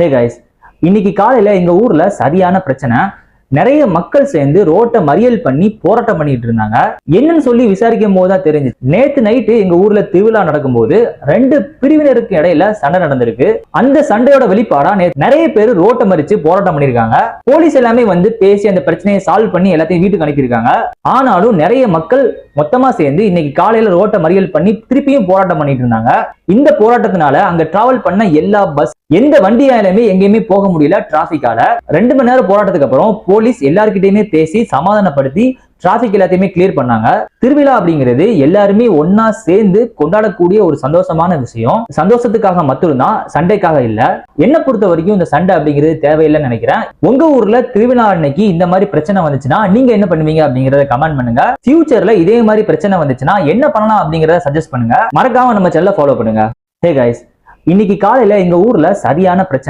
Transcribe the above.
Hey guys, இன்னைக்கு காலையில எங்க ஊர்ல சரியான பிரச்சனை. நிறைய மக்கள் சேர்ந்து ரோட்டை மறியல் பண்ணி போராட்டம் பண்ணிட்டு இருந்தாங்க. என்னன்னு சொல்லி விசாரிக்கும் போதுதான் தெரிஞ்சு, நேத்து நைட்டு எங்க ஊர்ல திருவிழா நடக்கும்போது ரெண்டு பிரிவினருக்கு இடையில சண்டை நடந்திருக்கு. அந்த சண்டையோட வெளிப்பாடா நிறைய பேர் ரோட்டை மறிச்சு போராட்டம் பண்ணிருக்காங்க. போலீஸ் எல்லாமே வந்து பேசி அந்த பிரச்சனையை சால்வ் பண்ணி எல்லாத்தையும் வீட்டுக்கு அனுப்பியிருக்காங்க. ஆனாலும் நிறைய மக்கள் மொத்தமா சேர்ந்து இன்னைக்கு காலையில ரோட்டை மறியல் பண்ணி திருப்பியும் போராட்டம் பண்ணிட்டு இருந்தாங்க. இந்த போராட்டத்தினால அங்க டிராவல் பண்ண எல்லா பஸ், எந்த வண்டியாலுமே எங்கேயுமே போக முடியல. டிராபிக்கால 2 மணி நேரம் போராட்டத்துக்கு அப்புறம் போலீஸ் எல்லார்கிட்டயுமே பேசி சமாதானப்படுத்தி டிராபிக் எல்லாத்தையுமே கிளியர் பண்ணாங்க. திருவிழா அப்படிங்கிறது எல்லாருமே ஒன்னா சேர்ந்து கொண்டாடக்கூடிய ஒரு சந்தோஷமான விஷயம். சந்தோஷத்துக்காக மட்டும்தான், சண்டைக்காக இல்ல. என்ன பொறுத்த வரைக்கும் இந்த சண்டை அப்படிங்கிறது தேவையில்லைன்னு நினைக்கிறேன். உங்க ஊர்ல திருவிழா அன்னைக்கு இந்த மாதிரி பிரச்சனை வந்துச்சுன்னா நீங்க என்ன பண்ணுவீங்க அப்படிங்கறத கமெண்ட் பண்ணுங்க. ஃபியூச்சர்ல இதே மாதிரி பிரச்சனை வந்துச்சுன்னா என்ன பண்ணலாம் அப்படிங்கறத சஜஸ்ட் பண்ணுங்க. மறக்காம நம்ம சேனலை ஃபாலோ பண்ணுங்க. ஹே கைஸ், இன்னைக்கு காலையில எங்க ஊர்ல சரியான பிரச்சனை.